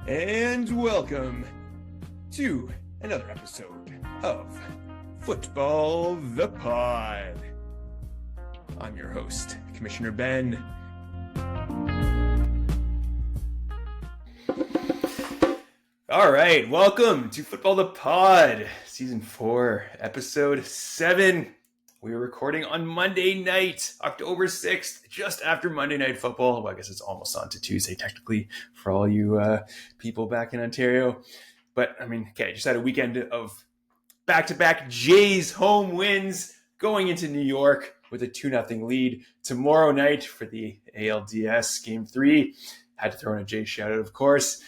And welcome to another episode of Football the Pod. I'm your host, Commissioner Ben. All right, welcome to Football the Pod, Season 4, Episode 7. We are recording on Monday night, October 6th, just after Monday Night Football. Well, I guess it's almost on to Tuesday, technically, for all you people back in Ontario. But, just had a weekend of back-to-back Jays home wins going into New York with a 2-0 lead. Tomorrow night for the ALDS Game 3. Had to throw in a Jays shout-out, of course.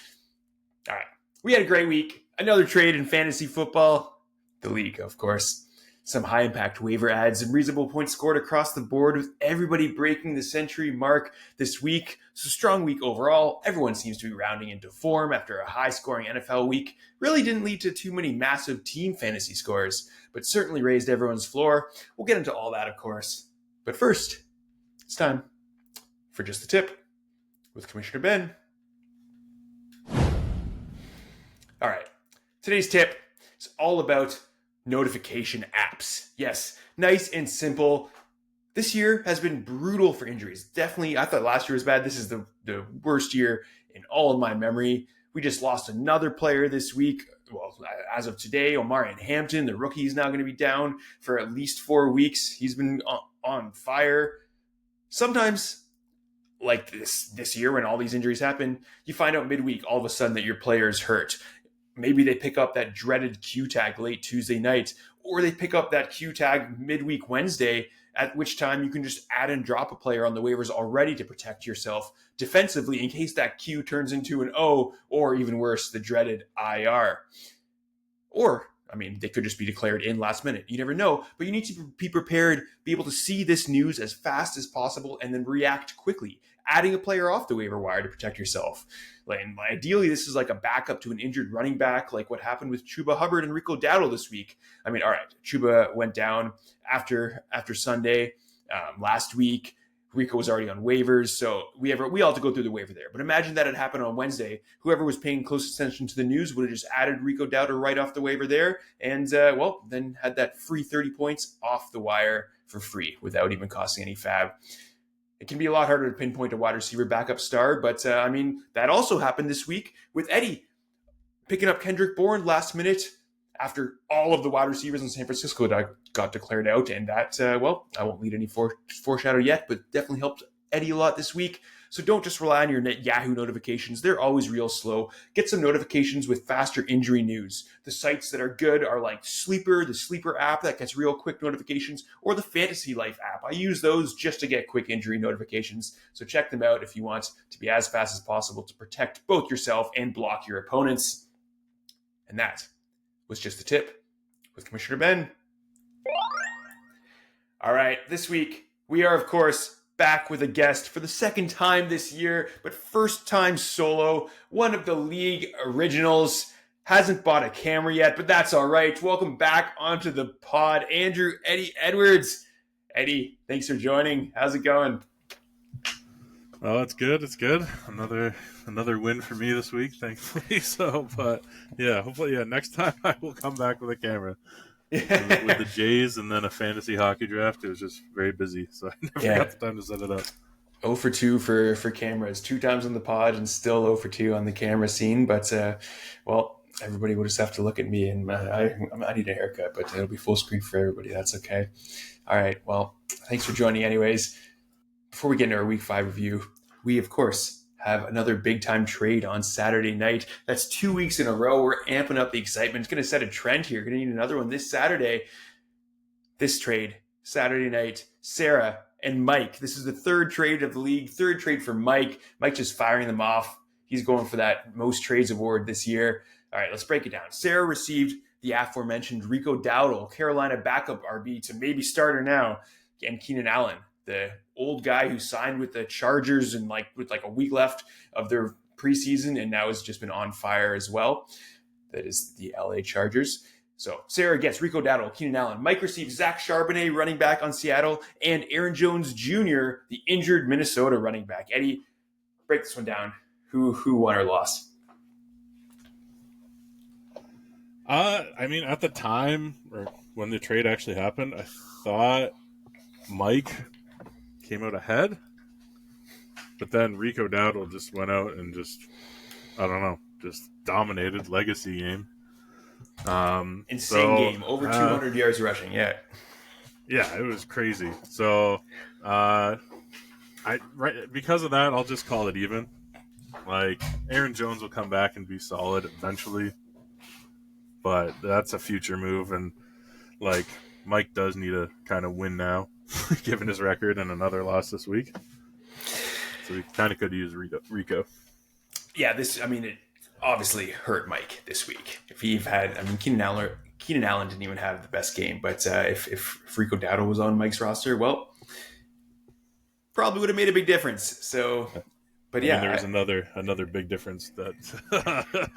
All right, we had a great week. Another trade in fantasy football. The league, of course. Some high-impact waiver ads and reasonable points scored across the board with everybody breaking the century mark this week. So strong week overall. Everyone seems to be rounding into form after a high-scoring NFL week. Really didn't lead to too many massive team fantasy scores, but certainly raised everyone's floor. We'll get into all that, of course. But first, it's time for Just the Tip with Commissioner Ben. All right, today's tip is all about notification apps. Yes, nice and simple. This year has been brutal for injuries. Definitely, I thought last year was bad. This is the worst year in all of my memory. We just lost another player this week. Well, as of today, Omarion Hampton, the rookie, is now going to be down for at least 4 weeks. He's been on fire. Sometimes, like this year when all these injuries happen, you find out midweek all of a sudden that your player is hurt. Maybe they pick up that dreaded Q tag late Tuesday night, or they pick up that Q tag midweek Wednesday, at which time you can just add and drop a player on the waivers already to protect yourself defensively in case that Q turns into an O, or even worse, the dreaded IR. Or, they could just be declared in last minute. You never know, but you need to be prepared, be able to see this news as fast as possible, and then react quickly, adding a player off the waiver wire to protect yourself. And ideally, this is like a backup to an injured running back, like what happened with Chuba Hubbard and Rico Dowdle this week. All right, Chuba went down after Sunday last week. Rico was already on waivers, so we all had to go through the waiver there. But imagine that had happened on Wednesday. Whoever was paying close attention to the news would have just added Rico Dowdle right off the waiver there, and then had that free 30 points off the wire for free without even costing any fab. It can be a lot harder to pinpoint a wide receiver backup star, but that also happened this week with Eddie picking up Kendrick Bourne last minute after all of the wide receivers in San Francisco got declared out. And that, I won't lead any foreshadow yet, but definitely helped Eddie a lot this week. So don't just rely on your Yahoo notifications. They're always real slow. Get some notifications with faster injury news. The sites that are good are like Sleeper, the Sleeper app that gets real quick notifications, or the Fantasy Life app. I use those just to get quick injury notifications. So check them out if you want to be as fast as possible to protect both yourself and block your opponents. And that was Just the Tip with Commissioner Ben. All right, this week we are, of course, back with a guest for the second time this year, but first time solo. One of the league originals. Hasn't bought a camera yet, but that's all right. Welcome back onto the pod, Andrew Eddie Edwards. Eddie, thanks for joining. How's it going? Oh, it's good. It's good. Another win for me this week, thankfully. Hopefully, next time I will come back with a camera. With the Jays and then a fantasy hockey draft, it was just very busy, so I never got the time to set it up. 0 for 2 for cameras. 2 times on the pod and still 0 for 2 on the camera scene. But, everybody will just have to look at me, and I need a haircut, but it'll be full screen for everybody. That's okay. All right, well, thanks for joining anyways. Before we get into our Week 5 review, we, of course, have another big-time trade on Saturday night. That's 2 weeks in a row. We're amping up the excitement. It's going to set a trend here. Going to need another one this Saturday. This trade, Saturday night, Sarah and Mike. This is the third trade of the league, third trade for Mike. Mike just firing them off. He's going for that most trades award this year. All right, let's break it down. Sarah received the aforementioned Rico Dowdle, Carolina backup RB to maybe starter now, and Keenan Allen, the old guy who signed with the Chargers and with a week left of their preseason and now has just been on fire as well. That is the LA Chargers. So Sarah gets Rico Dowdle, Keenan Allen. Mike receives Zach Charbonnet, running back on Seattle, and Aaron Jones Jr., the injured Minnesota running back. Eddie, break this one down. Who won or lost? I mean, at the time, or when the trade actually happened, I thought Mike came out ahead, but then Rico Dowdle just went out and just, I don't know, just dominated legacy game. Insane game, over 200 yards rushing. Yeah, it was crazy. So, because of that, I'll just call it even. Like, Aaron Jones will come back and be solid eventually, but that's a future move, and like Mike does need to kind of win now, given his record and another loss this week. So he kind of could use Rico. Yeah, it obviously hurt Mike this week. If he had, Keenan Allen didn't even have the best game, but if Rico Dowdle was on Mike's roster, well, probably would have made a big difference. So, but yeah, there was another big difference that.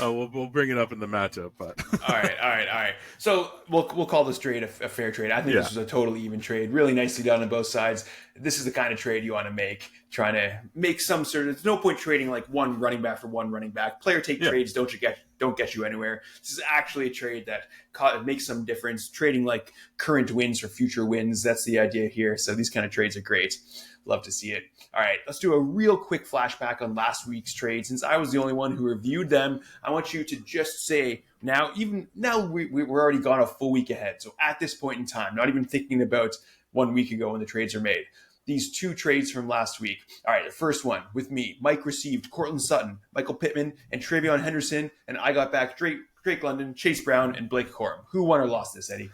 We'll bring it up in the matchup, but all right. So we'll call this trade a fair trade. I think this was a totally even trade. Really nicely done on both sides. This is the kind of trade you want to make. Trying to make some sort of. There's no point trading like one running back for one running back. Player take trades don't get you anywhere. This is actually a trade that makes some difference. Trading like current wins for future wins. That's the idea here. So these kind of trades are great. Love to see it. All right, let's do a real quick flashback on last week's trade. Since I was the only one who reviewed them, I want you to just say now we're already gone a full week ahead. So at this point in time, not even thinking about 1 week ago when the trades are made, these two trades from last week. All right, the first one with me, Mike received Cortland Sutton, Michael Pittman, and Travion Henderson, and I got back Drake London, Chase Brown, and Blake Corum. Who won or lost this, Eddie?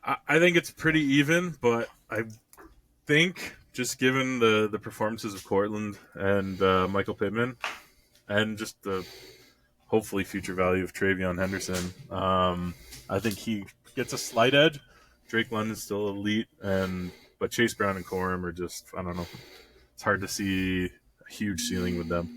I think it's pretty even, but I think just given the performances of Cortland and Michael Pittman, and just the hopefully future value of Travion Henderson, I think he gets a slight edge. Drake London's still elite, but Chase Brown and Corum are just, I don't know. It's hard to see a huge ceiling with them.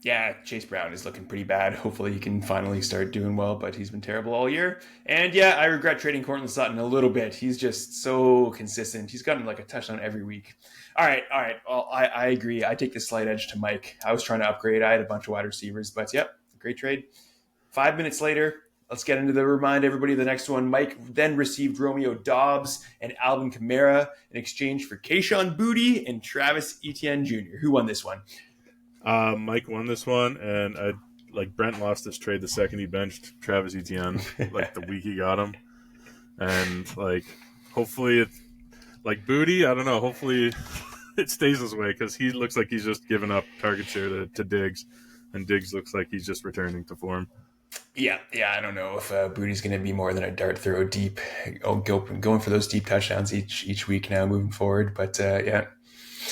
Yeah, Chase Brown is looking pretty bad. Hopefully he can finally start doing well, but he's been terrible all year. And yeah, I regret trading Cortland Sutton a little bit. He's just so consistent. He's gotten like a touchdown every week. All right. Well, I agree. I take the slight edge to Mike. I was trying to upgrade. I had a bunch of wide receivers, but yep, great trade. 5 minutes later, let's get into remind everybody of the next one. Mike then received Romeo Doubs and Alvin Kamara in exchange for Kayshon Boutte and Travis Etienne Jr. Who won this one? Mike won this one, and Brent lost this trade the second he benched Travis Etienne, the week he got him. And hopefully it's Boutte, I don't know, hopefully it stays this way, because he looks like he's just given up target share to Diggs, and Diggs looks like he's just returning to form. Yeah, I don't know if Boutte's going to be more than a dart throw deep, going for those deep touchdowns each week now moving forward. But yeah,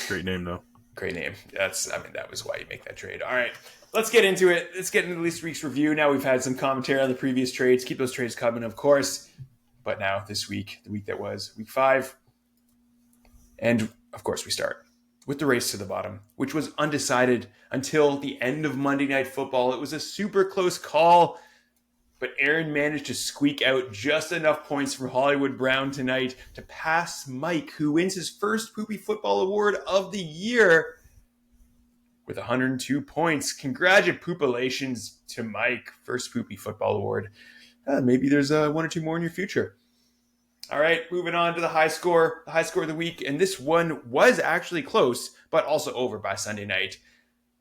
great name though. Great name. That was why you make that trade. All right, let's get into it. Let's get into this week's review. Now we've had some commentary on the previous trades. Keep those trades coming, of course. But now this week, the week that was week 5, and of course we start with the race to the bottom, which was undecided until the end of Monday Night Football. It was a super close call, but Aaron managed to squeak out just enough points from Hollywood Brown tonight to pass Mike, who wins his first Poopy Football Award of the year with 102 points. Congratulations to Mike, first Poopy Football Award. Maybe there's one or two more in your future. All right, moving on to the high score of the week. And this one was actually close, but also over by Sunday night.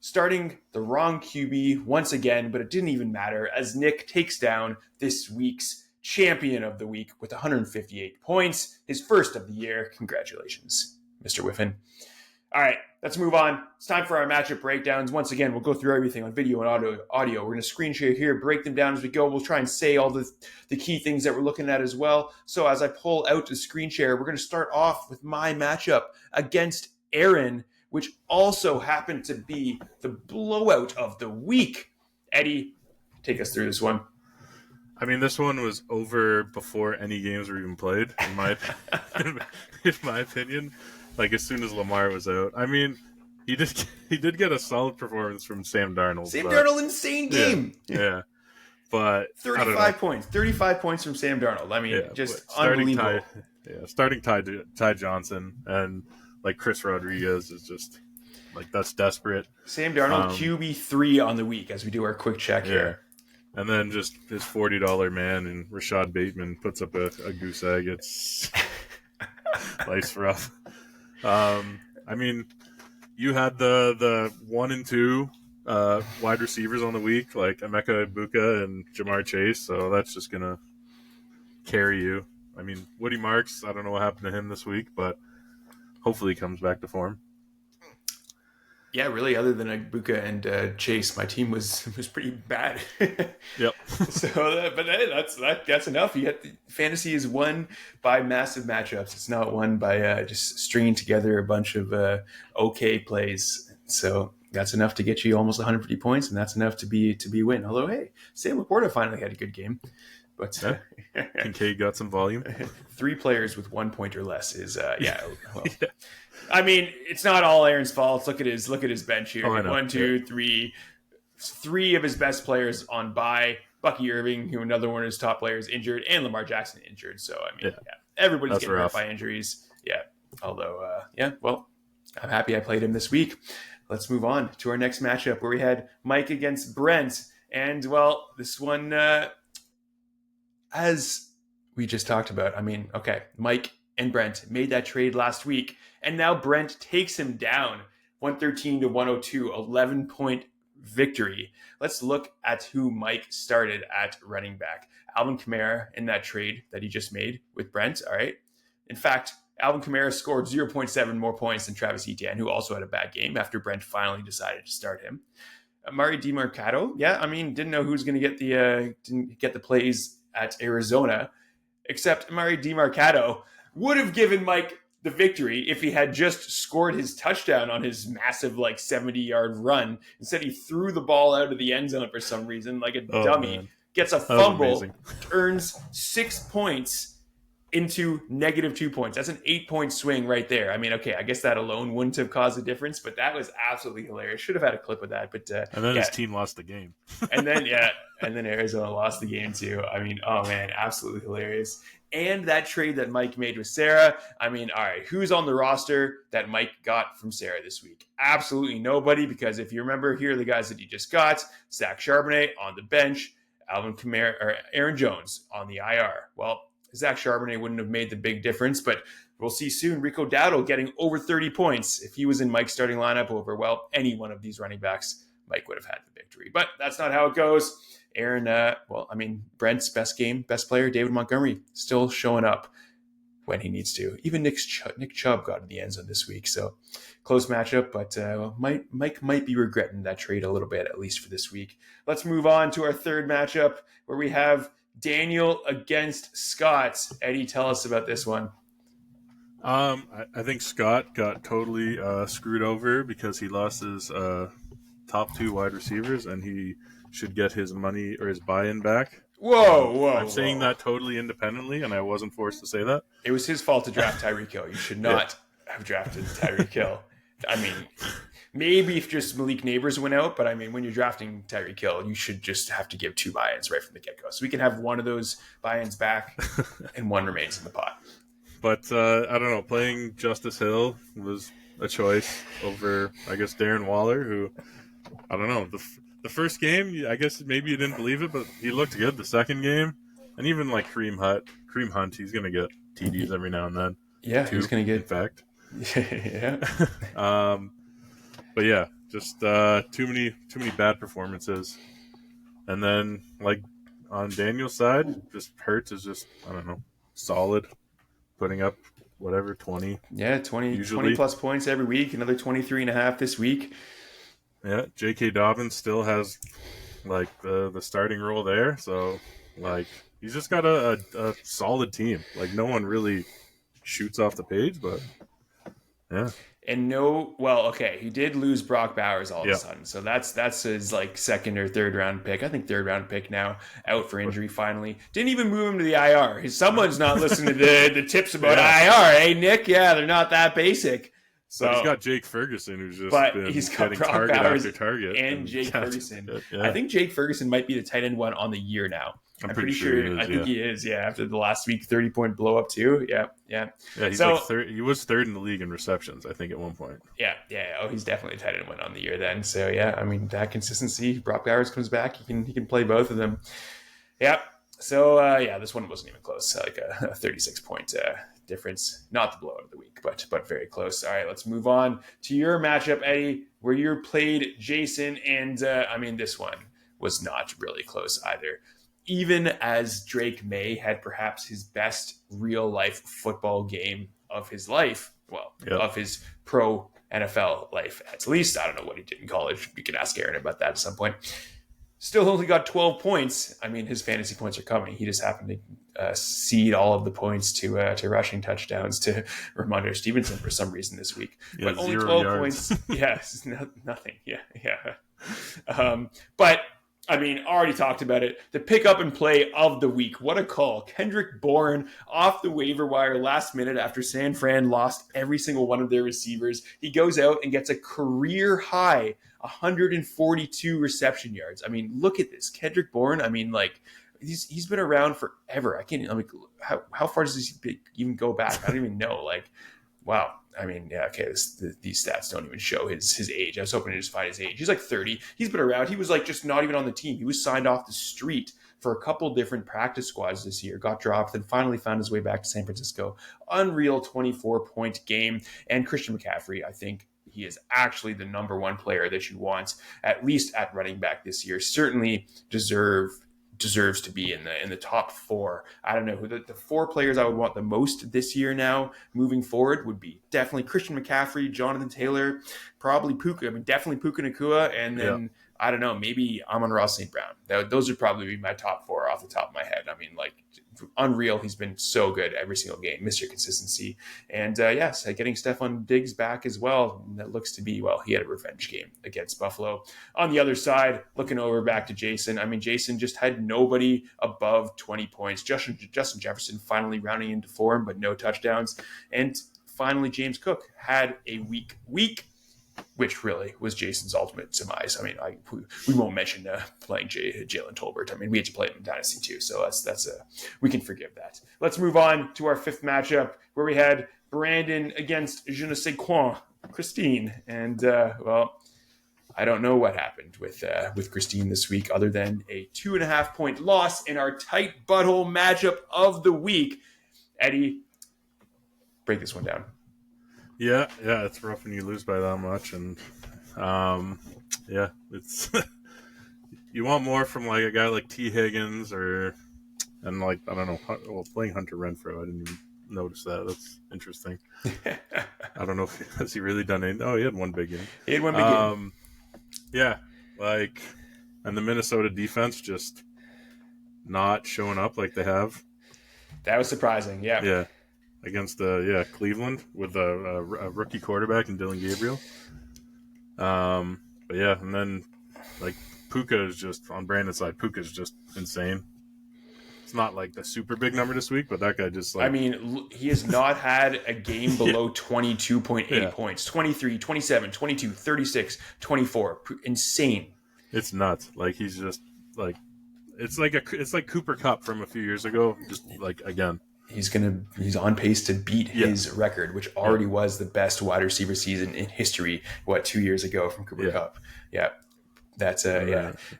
Starting the wrong QB once again, but it didn't even matter as Nick takes down this week's champion of the week with 158 points, his first of the year. Congratulations, Mr. Whiffen. All right, let's move on. It's time for our matchup breakdowns. Once again, we'll go through everything on video and audio. We're going to screen share here, break them down as we go. We'll try and say all the key things that we're looking at as well. So as I pull out the screen share, we're going to start off with my matchup against Aaron, which also happened to be the blowout of the week. Eddie, take us through this one. I mean, this one was over before any games were even played, in my opinion. As soon as Lamar was out. I mean, he did get a solid performance from Sam Darnold. Darnold, insane game. Yeah. But 35 points. 35 points from Sam Darnold. I mean, just unbelievable. Starting Ty Johnson and Chris Rodriguez is just that's desperate. Sam Darnold QB3 on the week as we do our quick check here. And then just his $40 man and Rashad Bateman puts up a goose egg. It's life's rough. I mean, you had the 1 and 2 wide receivers on the week, like Emeka Ibuka and Jamar Chase, so that's just going to carry you. I mean, Woody Marks, I don't know what happened to him this week, but hopefully he comes back to form. Yeah, really, other than Ibuka and Chase, my team was pretty bad. Yep. But hey, that's enough. Fantasy is won by massive matchups. It's not won by just stringing together a bunch of okay plays. So that's enough to get you almost 150 points, and that's enough to be a win. Although, hey, Sam Laporta finally had a good game. But Kincaid got some volume. 3 players with 1 point or less is well, yeah. I mean, it's not all Aaron's fault. Look at his bench here. Oh, 1, 2, 3. 3 of his best players on bye. Bucky Irving, who another one of his top players, injured, and Lamar Jackson injured. So I mean, everybody's getting hurt by injuries. Yeah. Although, well, I'm happy I played him this week. Let's move on to our next matchup where we had Mike against Brent, and well, this one, as we just talked about. I mean, okay, Mike and Brent made that trade last week, and now Brent takes him down 113 to 102, 11-point victory. Let's look at who Mike started at running back. Alvin Kamara in that trade that he just made with Brent, all right? In fact, Alvin Kamara scored 0.7 more points than Travis Etienne, who also had a bad game after Brent finally decided to start him. Amari DiMercato, didn't know who was going to get the plays at Arizona, except Amari DiMercato would have given Mike the victory if he had just scored his touchdown on his massive 70-yard run. Instead, he threw the ball out of the end zone for some reason, like a dummy. Man. Gets a fumble, earns 6 points into -2 points. That's an 8-point swing right there. I mean, okay, I guess that alone wouldn't have caused a difference, but that was absolutely hilarious. Should have had a clip of that, but and then his team lost the game. and then Arizona lost the game too. I mean, oh man, absolutely hilarious. And that trade that Mike made with Sarah. I mean, all right, who's on the roster that Mike got from Sarah this week? Absolutely nobody, because if you remember, here are the guys that he just got: Zach Charbonnet on the bench, Alvin Kamara or Aaron Jones on the IR. Well, Zach Charbonnet wouldn't have made the big difference, but we'll see soon. Rico Dowdle getting over 30 points. If he was in Mike's starting lineup over, well, any one of these running backs, Mike would have had the victory. But that's not how it goes. Aaron, Brent's best player, David Montgomery, still showing up when he needs to. Even Nick Chubb got in the end zone this week. So close matchup, but Mike might be regretting that trade a little bit, at least for this week. Let's move on to our third matchup where we have Daniel against Scott. Eddie, tell us about this one. I think Scott got totally screwed over because he lost his top 2 wide receivers, and he should get his money or his buy-in back. Whoa. I'm saying that totally independently, and I wasn't forced to say that. It was his fault to draft Tyreek Hill. You should not have drafted Tyreek Hill. I mean, maybe if just Malik Neighbors went out, but I mean, when you're drafting Tyreek Hill, you should just have to give 2 buy-ins right from the get-go. So we can have one of those buy-ins back and one remains in the pot. But I don't know, playing Justice Hill was a choice over, I guess, Darren Waller, who, I don't know, the first game, I guess maybe you didn't believe it, but he looked good the second game. And even like Kareem Hunt, he's going to get TDs every now and then. Yeah, he's going to get... In fact. Yeah. But yeah, just too many bad performances. And then like on Daniel's side, just Hurts is just, I don't know, solid, putting up whatever 20. Yeah, 20 plus points every week. Another 23.5 this week. Yeah, J.K. Dobbins still has like the starting role there, so like he's just got a solid team. Like no one really shoots off the page, but yeah. And he did lose Brock Bowers all of a sudden. So that's his like second or third round pick. I think third round pick now, out for injury finally. Didn't even move him to the IR. Someone's not listening to the tips about IR. Hey, Nick, they're not that basic. So but he's got Jake Ferguson, who's just he's got getting Brock target Bowers after target. and Jake Ferguson. Yeah. I think Jake Ferguson might be the tight end one on the year now. I'm pretty sure he is, I think he is. Yeah, after the last week 30-point blow up too. Yeah. Yeah, he's So like third. He was third in the league in receptions, I think, at one point. yeah. Oh, he's definitely a tight end one on the year then. So yeah, I mean that consistency. Brock Bowers comes back. He can play both of them. Yeah. So yeah, this one wasn't even close. Like a 36-point difference. Not the blowout of the week, but very close. All right, let's move on to your matchup, Eddie, where you played Jason, and I mean this one was not really close either. Even as Drake May had perhaps his best real life football game of his life, of his pro NFL life, at least. I don't know what he did in college. We can ask Aaron about that at some point. Still only got 12 points. I mean, his fantasy points are coming. He just happened to cede all of the points to rushing touchdowns to Ramondre Stevenson for some reason this week. Yeah, but only 12 yards. points. Yes, nothing. Yeah. But I mean, already talked about it. The pick up and play of the week. What a call. Kendrick Bourne off the waiver wire last minute after San Fran lost every single one of their receivers. He goes out and gets a career high 142 reception yards. I mean, look at this. Kendrick Bourne, I mean, like, he's been around forever. How far does this even go back? I don't even know. Like, wow. I mean, yeah, okay, these stats don't even show his age. I was hoping to just find his age. He's like 30. He's been around. He was like just not even on the team. He was signed off the street for a couple different practice squads this year, got dropped, then finally found his way back to San Francisco. Unreal 24-point game. And Christian McCaffrey, I think he is actually the number one player that you want, at least at running back this year. Certainly deserves to be in the top four. I don't know who the four players I would want the most this year now moving forward would be definitely Christian McCaffrey, Jonathan Taylor, probably Puka. I mean, definitely Puka Nacua, and then I don't know, maybe Amon-Ra St. Brown. Those would probably be my top four off the top of my head. I mean, like, unreal. He's been so good every single game, Mr. Consistency. And yes, getting Stephon Diggs back as well. That looks to be, he had a revenge game against Buffalo. On the other side, looking over back to Jason. I mean, Jason just had nobody above 20 points. Justin Jefferson finally rounding into form, but no touchdowns. And finally, James Cook had a weak week, which really was Jason's ultimate demise. I mean, we won't mention playing Jalen Tolbert. I mean, we had to play him in Dynasty too, so we can forgive that. Let's move on to our fifth matchup, where we had Brandon against Je ne sais quoi, Christine. And, I don't know what happened with Christine this week other than a 2.5-point loss in our tight butthole matchup of the week. Eddie, break this one down. Yeah, it's rough when you lose by that much, and it's you want more from like a guy like T. Higgins and like I don't know, playing Hunter Renfrow. I didn't even notice that. That's interesting. I don't know has he really done anything. Oh, he had one big game. He had one big game. Yeah, like, and the Minnesota defense just not showing up like they have. That was surprising. Yeah. Against Cleveland with a rookie quarterback and Dylan Gabriel. But yeah, and then like Puka is just on Brandon's side. Puka is just insane. It's not like the super big number this week, but that guy just like. I mean, he has not had a game below 22.8 points. 23, 27, 22, 36, 24. Insane. It's nuts. Like he's just like it's like Cooper Kupp from a few years ago. Just like again. He's on pace to beat his record, which already was the best wide receiver season in history. 2 years ago from Cooper Kupp? Yeah, that's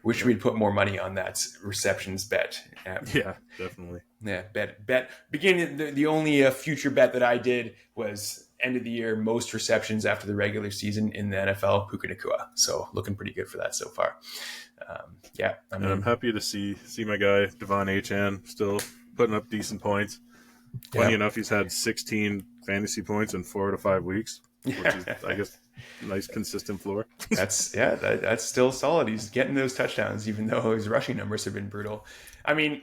Wish we'd put more money on that receptions bet. Yeah, definitely. Yeah, bet. Beginning the only future bet that I did was end of the year most receptions after the regular season in the NFL. Puka Nacua. So looking pretty good for that so far. I'm happy to see my guy Devon Achane still putting up decent points. Funny enough, he's had 16 fantasy points in 4 to 5 weeks, which is, I guess, a nice consistent floor. That's still solid. He's getting those touchdowns, even though his rushing numbers have been brutal. I mean,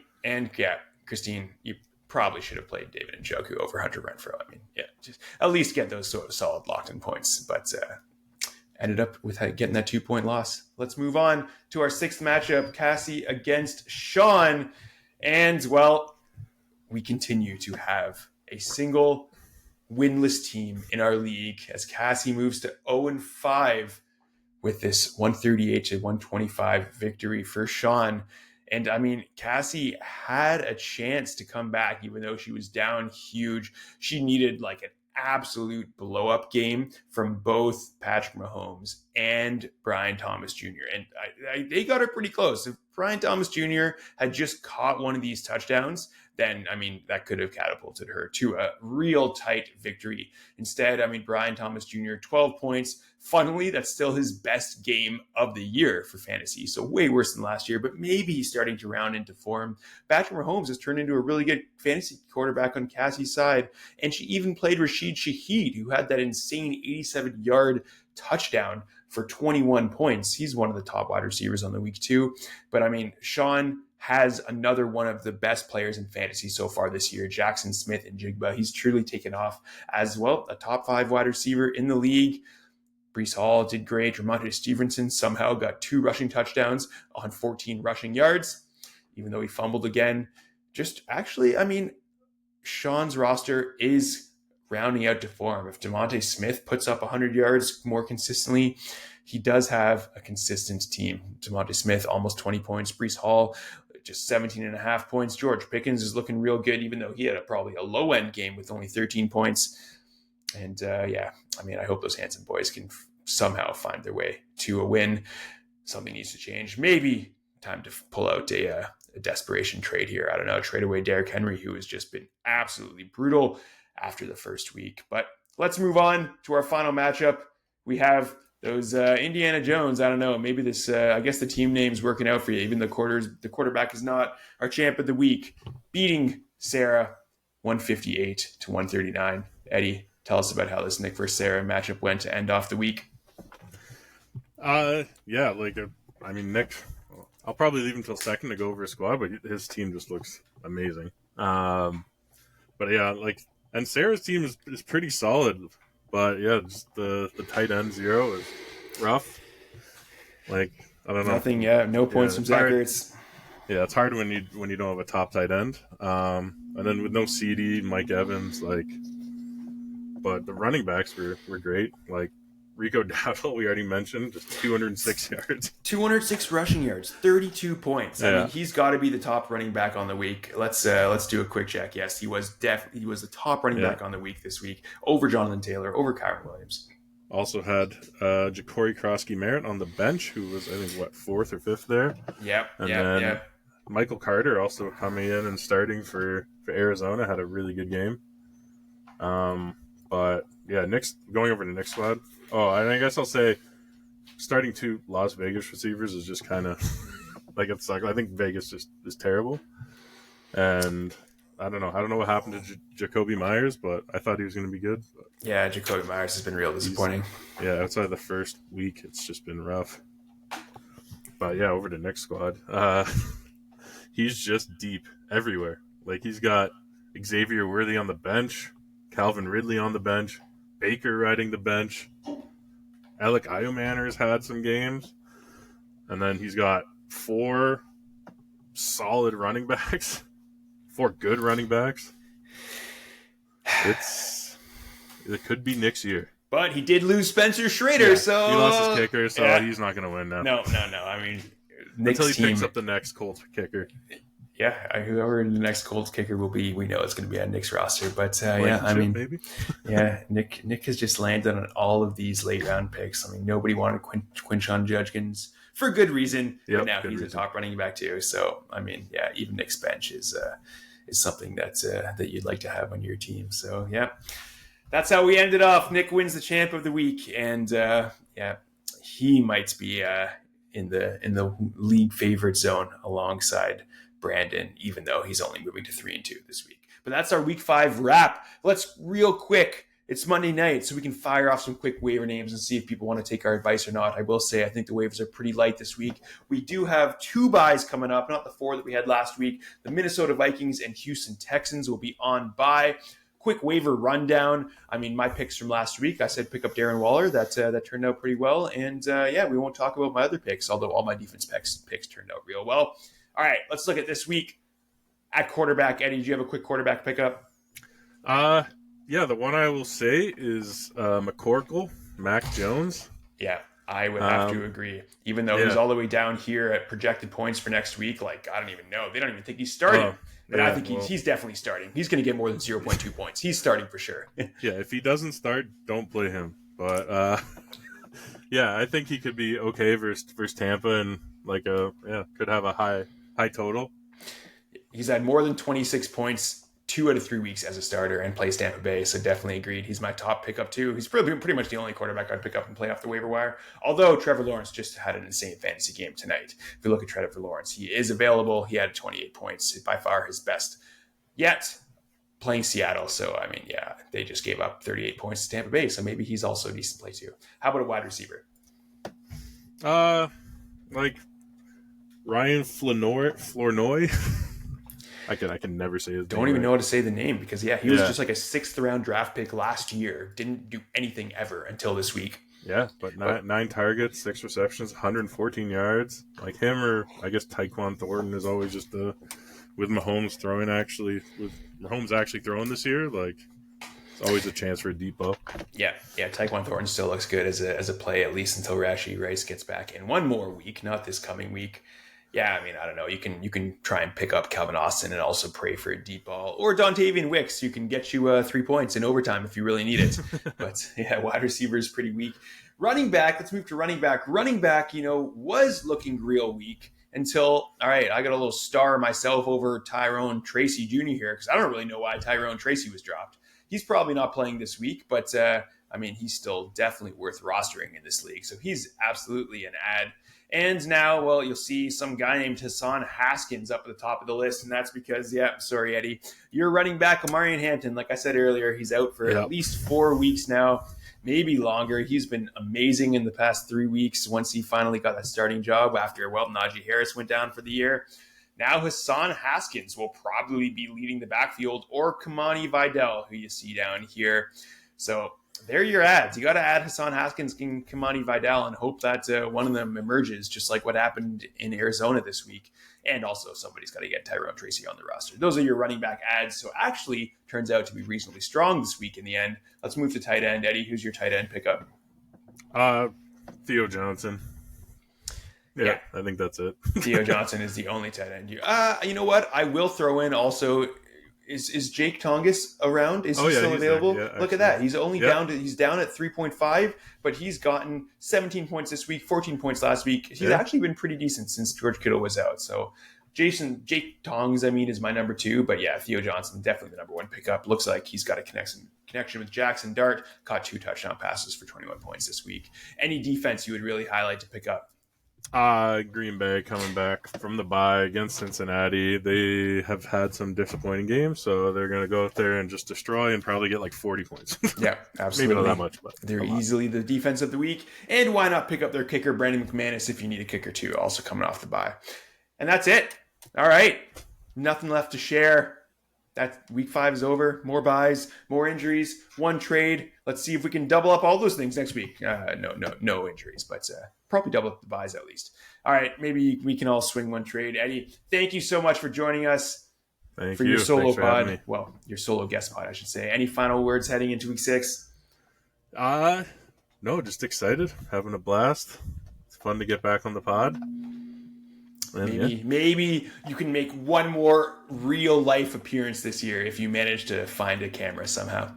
Christine, you probably should have played David Njoku over Hunter Renfrow. I mean, just at least get those sort of solid locked-in points, but ended up with getting that 2-point loss. Let's move on to our sixth matchup, Cassie against Sean, and we continue to have a single winless team in our league as Cassie moves to 0-5 with this 138 to 125 victory for Sean. And I mean, Cassie had a chance to come back, even though she was down huge. She needed like an absolute blow up game from both Patrick Mahomes and Brian Thomas Jr. And they got her pretty close. If Brian Thomas Jr. had just caught one of these touchdowns, then, I mean, that could have catapulted her to a real tight victory. Instead, I mean, Brian Thomas Jr., 12 points. Funnily, that's still his best game of the year for fantasy. So way worse than last year, but maybe he's starting to round into form. Patrick Mahomes has turned into a really good fantasy quarterback on Cassie's side. And she even played Rashid Shaheed, who had that insane 87-yard touchdown for 21 points. He's one of the top wide receivers on the week too. But I mean, Sean has another one of the best players in fantasy so far this year, Jackson Smith and Jigba. He's truly taken off as well, a top 5 wide receiver in the league. Breece Hall did great. Ramondre Stevenson somehow got 2 rushing touchdowns on 14 rushing yards, even though he fumbled again. Just actually, I mean, Sean's roster is rounding out to form. If DeVonta Smith puts up 100 yards more consistently, he does have a consistent team. DeVonta Smith, almost 20 points. Breece Hall, just 17.5 points. George Pickens is looking real good, even though he had probably a low-end game with only 13 points. And yeah, I mean, I hope those Hanson boys can somehow find their way to a win. Something needs to change. Maybe time to pull out a desperation trade here. I don't know, trade away Derrick Henry, who has just been absolutely brutal after the first week. But let's move on to our final matchup. We have those Indiana Jones. I don't know, maybe this, I guess the team name's working out for you. Even the quarterback is not our champ of the week. Beating Sarah 158-139. Eddie, tell us about how this Nick versus Sarah matchup went to end off the week. Yeah, I mean, Nick, I'll probably leave him until second to go over his squad, but his team just looks amazing. But yeah, and Sarah's team is pretty solid, but yeah, just the tight end 0 is rough. I don't know. Nothing, no points from Zach Ertz. Yeah, it's hard when you don't have a top tight end. And then with no CD, Mike Evans, but the running backs were great. Rico Dowdle, we already mentioned, just 206 yards. 206 rushing yards, 32 points. I mean, he's got to be the top running back on the week. Let's do a quick check. Yes, he was the top running back on the week this week, over Jonathan Taylor, over Kyron Williams. Also had Ja'Cory Krosky-Merritt on the bench, who was, I think, 4th or 5th there. Yep. Michael Carter also coming in and starting for Arizona, had a really good game. But yeah, going over to Nick's squad. Oh, and I guess I'll say starting 2 Las Vegas receivers is just kind of it sucks. I think Vegas just is terrible. And I don't know what happened to Jacoby Myers, but I thought he was going to be good. But yeah, Jacoby Myers has been real disappointing. Outside the first week, it's just been rough. But yeah, over to Nick's squad. He's just deep everywhere. He's got Xavier Worthy on the bench, Calvin Ridley on the bench, Baker riding the bench. Alec Iomanner's had some games. And then he's got 4 solid running backs. 4 good running backs. It could be Nick's year. But he did lose Spencer Schrader, so... He lost his kicker, so he's not going to win now. No. I mean, Nick's until he team... picks up the next Colts kicker. Yeah, whoever the next Colts kicker will be, we know it's going to be on Nick's roster. But maybe. Yeah, Nick has just landed on all of these late round picks. I mean, nobody wanted Quinshon Judkins for good reason. But now he's a top running back too. So I mean, yeah, even Nick's bench is something that you'd like to have on your team. So yeah, that's how we ended off. Nick wins the champ of the week, and he might be in the league favorite zone alongside Brandon, even though he's only moving to 3-2 this week. But that's our week 5 wrap. Let's real quick. It's Monday night, so we can fire off some quick waiver names and see if people want to take our advice or not. I will say I think the waivers are pretty light this week. We do have 2 buys coming up, not the 4 that we had last week. The Minnesota Vikings and Houston Texans will be on bye. Quick waiver rundown. I mean, my picks from last week, I said pick up Darren Waller. That turned out pretty well. And we won't talk about my other picks, although all my defense picks turned out real well. All right, let's look at this week at quarterback. Eddie, do you have a quick quarterback pickup? Yeah, the one I will say is McCorkle, Mac Jones. Yeah, I would have to agree. Even though he's all the way down here at projected points for next week, like, I don't even know. They don't even think he's starting. But I think he's definitely starting. He's going to get more than 0.2 points. He's starting for sure. Yeah, if he doesn't start, don't play him. But, yeah, I think he could be okay versus Tampa and, like, could have a high total. He's had more than 26 points 2 out of 3 weeks as a starter and plays Tampa Bay, so definitely agreed. He's my top pickup too. He's pretty much the only quarterback I'd pick up and play off the waiver wire. Although Trevor Lawrence just had an insane fantasy game tonight. If you look at Trevor Lawrence, he is available. He had 28 points, by far his best yet, playing Seattle. So, I mean, yeah, they just gave up 38 points to Tampa Bay, so maybe he's also a decent play too. How about a wide receiver? Like Ryan Flournoy. I can never say his name. Don't even know how to say the name because, he was just like a 6th-round draft pick last year. Didn't do anything ever until this week. Yeah, but nine targets, 6 receptions, 114 yards. Like him or, I guess, Tyquan Thornton is always just with Mahomes actually throwing this year, like, it's always a chance for a deep ball. Yeah, Tyquan Thornton still looks good as a play, at least until Rashee Rice gets back in one more week, not this coming week. Yeah, I mean, I don't know. You can try and pick up Calvin Austin and also pray for a deep ball. Or Dontavian Wicks, who can get you 3 points in overtime if you really need it. But, wide receiver is pretty weak. Running back, let's move to running back. Running back, was looking real weak until, all right, I got a little star myself over Tyrone Tracy Jr. here because I don't really know why Tyrone Tracy was dropped. He's probably not playing this week, but, I mean, he's still definitely worth rostering in this league. So he's absolutely an ad. And now, well, you'll see some guy named Hassan Haskins up at the top of the list, and that's because, sorry, Eddie, you're running back Omarion Hampton. Like I said earlier, he's out for at least 4 weeks now, maybe longer. He's been amazing in the past 3 weeks once he finally got that starting job after, Najee Harris went down for the year. Now Hassan Haskins will probably be leading the backfield, or Kamani Vidal, who you see down here. So there are your ads. You got to add Hassan Haskins and Kamani Vidal and hope that one of them emerges, just like what happened in Arizona this week. And also somebody's got to get Tyrone Tracy on the roster. Those are your running back ads. So actually turns out to be reasonably strong this week in the end. Let's move to tight end. Eddie, who's your tight end pickup? Theo Johnson. Yeah, I think that's it. Theo Johnson is the only tight end. You know what? I will throw in also... Is Jake Tongas around? Is he still available? Look at that. He's only down at 3.5, but he's gotten 17 points this week, 14 points last week. He's actually been pretty decent since George Kittle was out. So Jake Tongs, is my number 2, but Theo Johnson, definitely the number 1 pickup. Looks like he's got a connection with Jackson Dart, caught 2 touchdown passes for 21 points this week. Any defense you would really highlight to pick up? Green Bay coming back from the bye against Cincinnati. They have had some disappointing games, so they're going to go out there and just destroy and probably get like 40 points. Yeah, absolutely. Maybe not that much, but they're easily the defense of the week. And why not pick up their kicker, Brandon McManus, if you need a kicker too, also coming off the bye. And that's it. All right. Nothing left to share. That week 5 is over. More buys, more injuries, 1 trade. Let's see if we can double up all those things next week. No injuries, but probably double up the buys at least. All right, maybe we can all swing 1 trade. Eddie, thank you so much for joining us for your solo pod. Well, your solo guest pod, I should say. Any final words heading into week 6? No, just excited, having a blast. It's fun to get back on the pod. Maybe you can make 1 more real life appearance this year if you manage to find a camera somehow.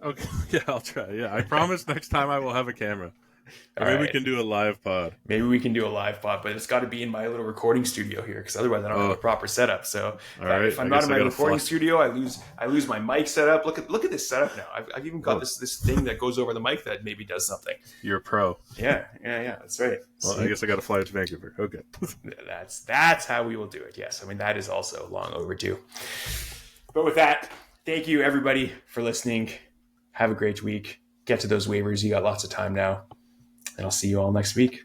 Okay, I'll try. I promise next time I will have a camera. Maybe we can do a live pod. Maybe we can do a live pod, but it's got to be in my little recording studio here because otherwise I don't have a proper setup. So if I'm not in my recording studio, I lose my mic setup. Look at this setup now. I've even got this thing that goes over the mic that maybe does something. You're a pro. Yeah. That's right. Well, I guess I got to fly to Vancouver. Okay. That's how we will do it. Yes, that is also long overdue. But with that, thank you everybody for listening. Have a great week. Get to those waivers. You got lots of time now. And I'll see you all next week.